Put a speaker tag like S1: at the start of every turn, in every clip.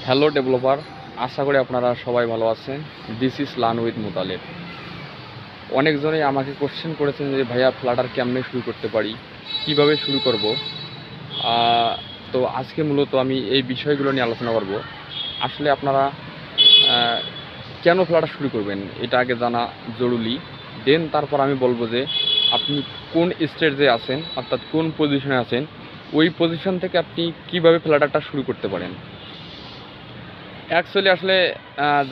S1: Hello developer, আশা করি আপনারা সবাই ভালো আছেন। This is learn with Mutaleb. অনেকজনেই আমাকে কোশ্চেন করেছেন যে ভাইয়া ফ্লাটার কেমনে শুরু করতে পারি, কিভাবে শুরু করব। তো আজকে মূলত আমি এই বিষয়গুলো নিয়ে আলোচনা করব। আসলে আপনারা কেন ফ্লাটার শুরু করবেন এটা আগে জানা জরুরি। দেন তারপর আমি বলবো যে আপনি কোন স্টেজে আছেন, অর্থাৎ কোন পজিশনে আছেন, ওই পজিশন থেকে আপনি কিভাবে ফ্লাটারটা শুরু করতে পারেন। অ্যাকচুয়ালি আসলে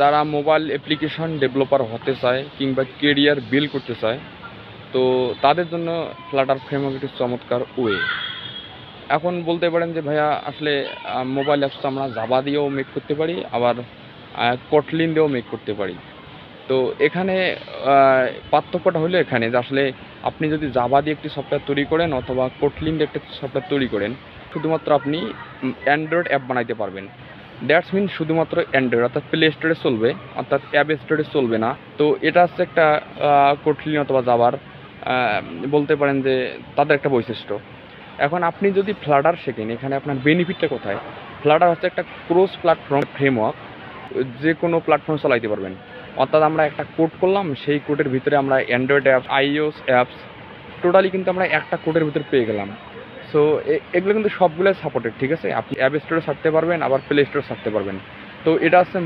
S1: যারা মোবাইল অ্যাপ্লিকেশন ডেভেলপার হতে চায় কিংবা কেরিয়ার বিল্ড করতে চায়, তো তাদের জন্য ফ্লাটার ফ্রেমওয়ার্ক একটি চমৎকার ওয়ে। এখন বলতে পারেন যে ভাইয়া আসলে মোবাইল অ্যাপস তো আমরা জাভা দিয়েও মেক করতে পারি, আবার কটলিন দিয়েও মেক করতে পারি। তো এখানে পার্থক্যটা হলো এখানে যে আসলে আপনি যদি জাভা দিয়ে একটি সফটওয়্যার তৈরি করেন অথবা কটলিন দিয়ে একটি সফটওয়্যার তৈরি করেন, শুধুমাত্র আপনি অ্যান্ড্রয়েড অ্যাপ বানাইতে পারবেন। দ্যাটস মিন শুধুমাত্র অ্যান্ড্রয়েড, অর্থাৎ প্লে স্টোরে চলবে, অর্থাৎ অ্যাপ স্টোরে চলবে না। তো এটা হচ্ছে একটা কটলিন অথবা জাভার বলতে পারেন যে তাদের একটা বৈশিষ্ট্য। এখন আপনি যদি ফ্লাটার শেখেন, এখানে আপনার বেনিফিটটা কোথায়? ফ্লাটার হচ্ছে একটা ক্রস প্ল্যাটফর্ম ফ্রেমওয়ার্ক, যে কোনো প্ল্যাটফর্ম চালাইতে পারবেন। অর্থাৎ আমরা একটা কোড করলাম, সেই কোডের ভিতরে আমরা Android apps, iOS apps totally কিন্তু আমরা একটা কোডের ভিতরে পেয়ে গেলাম। সো এগুলো কিন্তু সবগুলোই সাপোর্টেড, ঠিক আছে? আপনি অ্যাপ স্টোরে ছাড়তে পারবেন, আবার প্লে স্টোরে ছাড়তে পারবেন। তো এটা হচ্ছে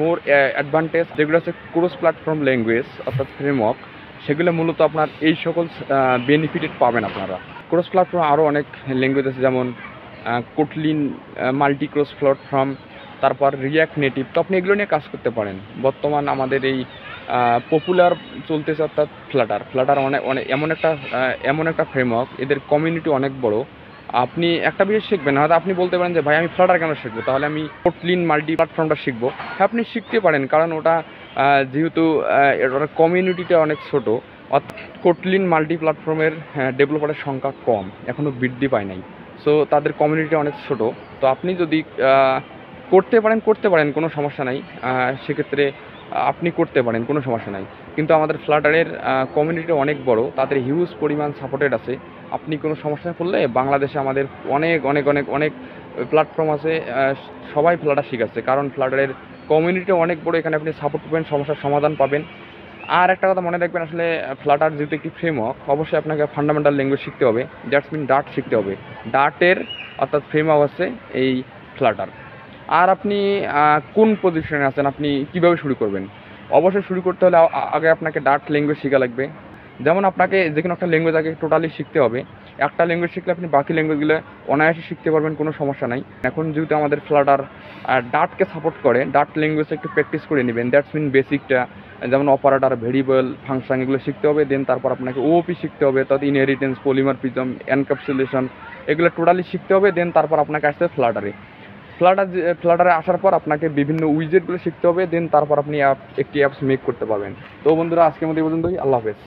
S1: মোর অ্যাডভান্টেজ। যেগুলো হচ্ছে ক্রস প্ল্যাটফর্ম ল্যাঙ্গুয়েজ অর্থাৎ ফ্রেমওয়ার্ক, সেগুলো মূলত আপনার এই সকল বেনিফিটেড পাবেন আপনারা। ক্রস প্ল্যাটফর্ম আরও অনেক ল্যাঙ্গুয়েজ আছে, যেমন কোটলিন, মাল্টি ক্রস প্ল্যাটফর্ম, তারপর রিয়াক্ট নেটিভ। তো আপনি এগুলো নিয়ে কাজ করতে পারেন। বর্তমান আমাদের এই পপুলার চলতেছে অর্থাৎ ফ্লাটার অনেক অনেক এমন একটা ফ্রেমওয়ার্ক, এদের কমিউনিটি অনেক বড়। আপনি একটা বিষয় শিখবেন, হয়তো আপনি বলতে পারেন যে ভাই আমি ফ্লাটার কেন শিখবো, তাহলে আমি কোটলিন মাল্টি প্ল্যাটফর্মটা শিখবো। হ্যাঁ, আপনি শিখতে পারেন, কারণ ওটা যেহেতু ওটার কমিউনিটিটা অনেক ছোটো। কোটলিন মাল্টি প্ল্যাটফর্মের ডেভেলপারের সংখ্যা কম, এখনও বৃদ্ধি পায় নাই। সো তাদের কমিউনিটি অনেক ছোট। তো আপনি যদি করতে পারেন কোনো সমস্যা নাই। সেক্ষেত্রে আপনি করতে পারেন, কোনো সমস্যা নাই। কিন্তু আমাদের ফ্লাটারের কমিউনিটি অনেক বড়, তাদের হিউজ পরিমাণ সাপোর্টেড আছে। আপনি কোনো সমস্যায় পড়লে বাংলাদেশে আমাদের অনেক অনেক অনেক অনেক প্ল্যাটফর্ম আছে, সবাই ফ্লাটার শিখাচ্ছে, কারণ ফ্লাটারের কমিউনিটি অনেক বড়। এখানে আপনি সাপোর্ট পাবেন, সমস্যার সমাধান পাবেন। আর একটা কথা মনে রাখবেন, আসলে ফ্লাটার যেহেতু একটি ফ্রেমওয়ার্ক, অবশ্যই আপনাকে ফান্ডামেন্টাল ল্যাঙ্গুয়েজ শিখতে হবে। দ্যাটস মিন ডার্ট শিখতে হবে। ডার্টের অর্থাৎ ফ্রেমওয়ার্ক হচ্ছে এই ফ্লাটার। আর আপনি কোন পজিশনে আছেন, আপনি কিভাবে শুরু করবেন? অবশ্যই শুরু করতে হলে আগে আপনাকে ডার্ট ল্যাঙ্গুয়েজ শেখা লাগবে। যেমন আপনাকে যে কোনো একটা ল্যাঙ্গুয়েজ আগে টোটালি শিখতে হবে। একটা ল্যাঙ্গুয়েজ শিখলে আপনি বাকি ল্যাঙ্গুয়েজগুলো অনায়াসে শিখতে পারবেন, কোনো সমস্যা নাই। এখন যেহেতু আমাদের ফ্লাটার ডার্টকে সাপোর্ট করে, ডার্ট ল্যাঙ্গুয়েজটা একটু প্র্যাকটিস করে নেবেন। দ্যাটস মিন বেসিকটা, যেমন অপারেটর, ভেরিয়েবল, ফাংশন, এগুলো শিখতে হবে। দেন তারপর আপনাকে ওওপি শিখতে হবে, অর্থাৎ ইনহেরিটেন্স, পলিমরফিজম, এনক্যাপসুলেশন, এগুলো টোটালি শিখতে হবে। দেন তারপর আপনাকে আসতে ফ্লাটারে। ফ্লাটারে আসার পর আপনাকে বিভিন্ন উইজেটগুলো শিখতে হবে। দেন তারপর আপনি একটি অ্যাপস মেক করতে পারবেন। তো বন্ধুরা, আজকের মতো এই পর্যন্তই। আল্লাহ হাফেজ।